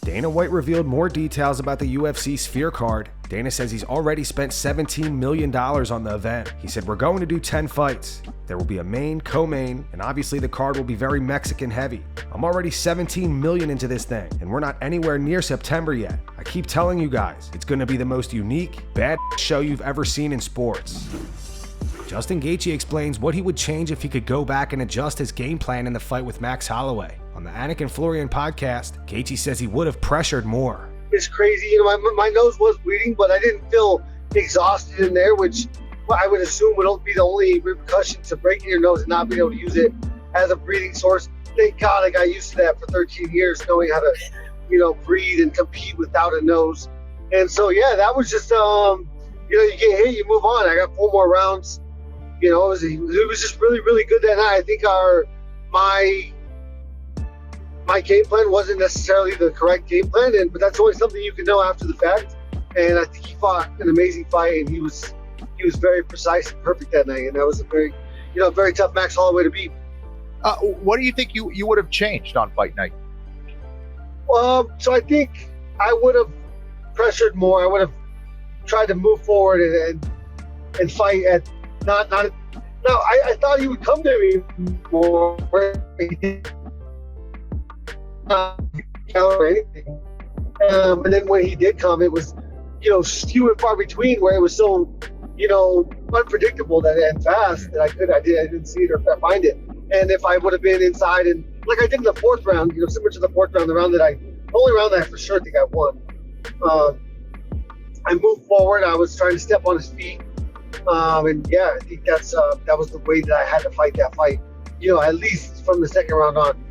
Dana White revealed more details about the UFC Sphere card. Dana says he's already spent $17 million on the event. He said, we're going to do 10 fights. There will be a main, co-main, and obviously the card will be very Mexican heavy. I'm already $17 million into this thing, and we're not anywhere near September yet. I keep telling you guys, it's going to be the most unique, bad show you've ever seen in sports. Justin Gaethje explains what he would change if he could go back and adjust his game plan in the fight with Max Holloway. On the Anik and Florian podcast, Gaethje says he would have pressured more. It's crazy. My nose was bleeding, but I didn't feel exhausted in there, which I would assume would be the only repercussion to breaking your nose and not being able to use it as a breathing source. Thank God I got used to that for 13 years, knowing how to, breathe and compete without a nose. And so, yeah, that was just, you get hit, you move on. I got 4 more rounds. It was just really, really good that night. I think my game plan wasn't necessarily the correct game plan, but that's always something you can know after the fact. And I think he fought an amazing fight, and he was very precise and perfect that night. And that was a very, very tough Max Holloway to beat. What do you think you would have changed on fight night? So I think I would have pressured more. I would have tried to move forward and fight at not. No, I thought he would come to me more. Or anything. And then when he did come, it was, few and far between, where it was so, unpredictable and fast that I didn't see it or find it. And if I would have been inside and like I did in the 4th round, similar to the 4th round, the only round that I for sure think I won. I moved forward. I was trying to step on his feet. And yeah, I think that was the way that I had to fight that fight, at least from the 2nd round on.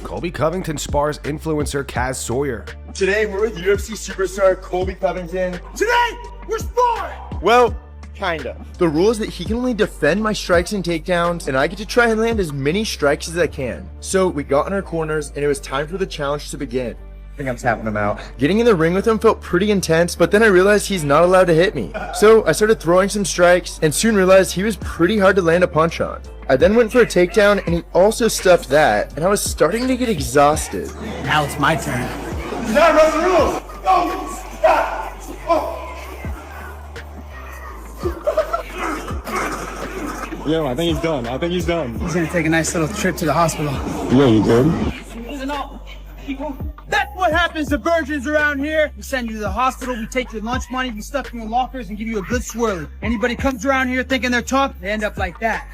Colby Covington spars influencer Kaz Sawyer. Today we're with UFC superstar Colby Covington. Today we're sparring! Well, kinda. The rule is that he can only defend my strikes and takedowns, and I get to try and land as many strikes as I can. So we got in our corners, and it was time for the challenge to begin. I think I'm tapping him out. Getting in the ring with him felt pretty intense, but then I realized he's not allowed to hit me. So I started throwing some strikes, and soon realized he was pretty hard to land a punch on. I then went for a takedown, and he also stuffed that, and I was starting to get exhausted. Now it's my turn. He's not running the rules! Go! Stop! Yo, I think he's done. He's gonna take a nice little trip to the hospital. Yo, you good? That's what happens to virgins around here. We send you to the hospital, we take your lunch money, we stuff you in lockers and give you a good swirly. Anybody comes around here thinking they're tough, they end up like that.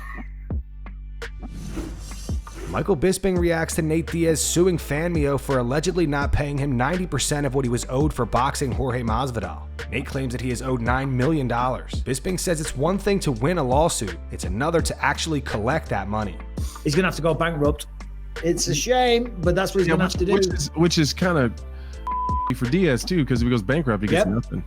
Michael Bisping reacts to Nate Diaz suing Fanmio for allegedly not paying him 90% of what he was owed for boxing Jorge Masvidal. Nate claims that he is owed $9 million. Bisping says it's one thing to win a lawsuit, it's another to actually collect that money. He's gonna have to go bankrupt. It's a shame, but that's what he's gonna have to do. Which is kind of for Diaz too, because if he goes bankrupt, he gets nothing.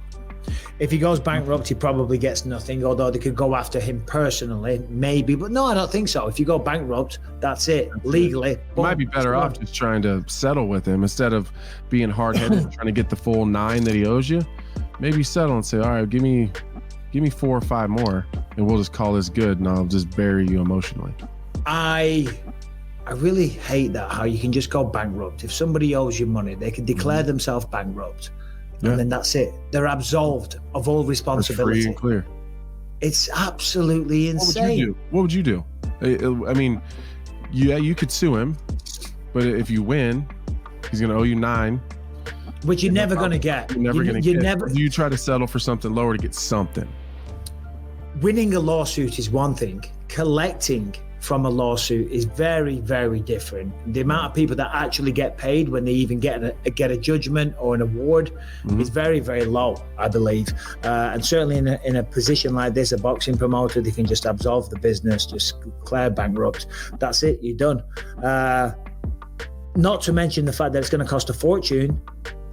If he goes bankrupt, he probably gets nothing, although they could go after him personally, maybe. But no, I don't think so. If you go bankrupt, that's it, legally. You might be better off just trying to settle with him instead of being hard-headed trying to get the full 9 that he owes you. Maybe settle and say, all right, give me 4 or 5 more, and we'll just call this good, and I'll just bury you emotionally. I really hate that, how you can just go bankrupt. If somebody owes you money, they can declare themselves bankrupt. And then that's it. They're absolved of all responsibility. Free and clear. It's absolutely insane. What would you do? I mean, you could sue him, but if you win, he's going to owe you 9. Which you're never going to get. You're never going to get. You try to settle for something lower to get something. Winning a lawsuit is one thing. Collecting from a lawsuit is very, very different. The amount of people that actually get paid when they even get a judgment or an award is very, very low, I believe. And certainly in a position like this, a boxing promoter, they can just absolve the business, just declare bankrupt. That's it, you're done. Not to mention the fact that it's going to cost a fortune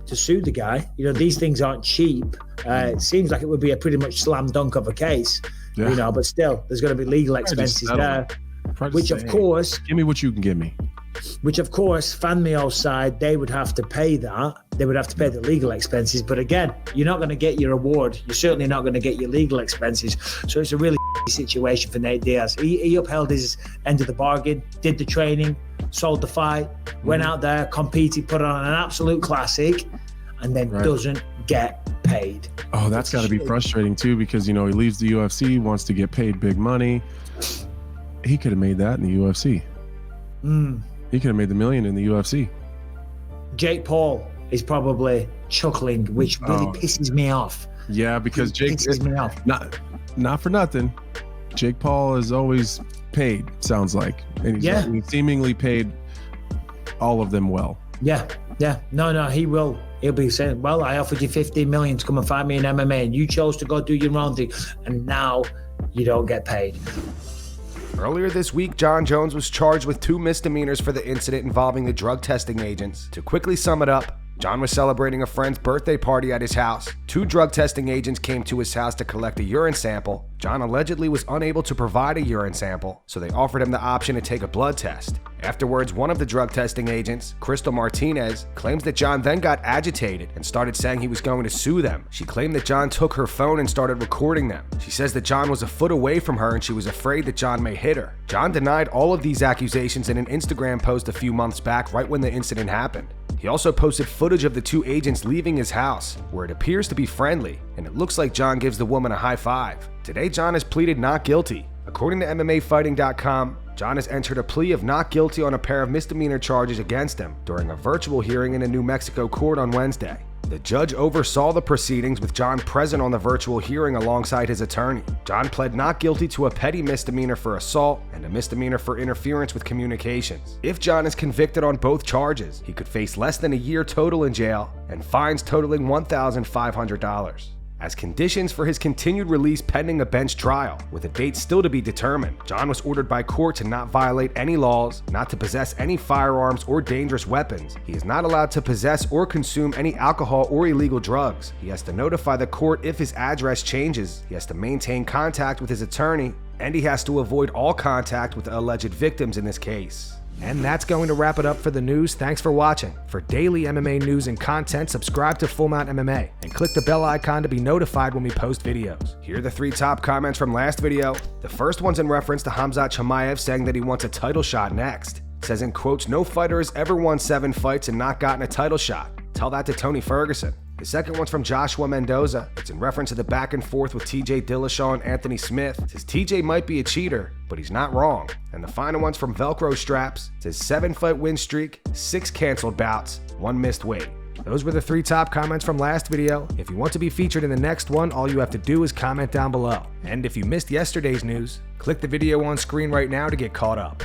to sue the guy. These things aren't cheap. It seems like it would be a pretty much slam dunk of a case, but still, there's going to be legal expenses there. Which of course, give me what you can give me. Which of course, Fanmio's side, they would have to pay that. They would have to pay the legal expenses. But again, you're not going to get your award. You're certainly not going to get your legal expenses. So it's a really situation for Nate Diaz. He upheld his end of the bargain, did the training, sold the fight, went out there, competed, put on an absolute classic, and then doesn't get paid. Oh, that's got to be frustrating too, because he leaves the UFC, wants to get paid big money. He could have made that in the UFC. He could have made the million in the UFC. Jake Paul is probably chuckling, which really pisses me off. Yeah, because Jake pisses me off. Not for nothing. Jake Paul is always paid, sounds like. And he's seemingly paid all of them well. Yeah. No, he will. He'll be saying, well, I offered you 15 million to come and fight me in MMA, and you chose to go do your own thing, and now you don't get paid. Earlier this week, Jon Jones was charged with 2 misdemeanors for the incident involving the drug testing agents. To quickly sum it up, Jon was celebrating a friend's birthday party at his house. 2 drug testing agents came to his house to collect a urine sample. Jon allegedly was unable to provide a urine sample, so they offered him the option to take a blood test. Afterwards, one of the drug testing agents, Crystal Martinez, claims that Jon then got agitated and started saying he was going to sue them. She claimed that Jon took her phone and started recording them. She says that Jon was a foot away from her and she was afraid that Jon may hit her. Jon denied all of these accusations in an Instagram post a few months back, right when the incident happened. He also posted footage of the 2 agents leaving his house, where it appears to be friendly, and it looks like Jon gives the woman a high five. Today, Jon has pleaded not guilty. According to MMAfighting.com, Jon has entered a plea of not guilty on a pair of misdemeanor charges against him during a virtual hearing in a New Mexico court on Wednesday. The judge oversaw the proceedings with Jon present on the virtual hearing alongside his attorney. Jon pled not guilty to a petty misdemeanor for assault and a misdemeanor for interference with communications. If Jon is convicted on both charges, he could face less than a year total in jail and fines totaling $1,500. As conditions for his continued release pending a bench trial, with a date still to be determined, Jon was ordered by court to not violate any laws, not to possess any firearms or dangerous weapons. He is not allowed to possess or consume any alcohol or illegal drugs. He has to notify the court if his address changes. He has to maintain contact with his attorney, and he has to avoid all contact with the alleged victims in this case. And that's going to wrap it up for the news. Thanks for watching. For daily MMA news and content, subscribe to Full Mount MMA and click the bell icon to be notified when we post videos. Here are the 3 top comments from last video. The first one's in reference to Khamzat Chimaev saying that he wants a title shot next. It says in quotes, "No fighter has ever won 7 fights and not gotten a title shot. Tell that to Tony Ferguson." The second one's from Joshua Mendoza. It's in reference to the back and forth with TJ Dillashaw and Anthony Smith. It says TJ might be a cheater, but he's not wrong. And the final one's from Velcro Straps. It says 7-fight win streak, 6 canceled bouts, 1 missed weight. Those were the 3 top comments from last video. If you want to be featured in the next one, all you have to do is comment down below. And if you missed yesterday's news, click the video on screen right now to get caught up.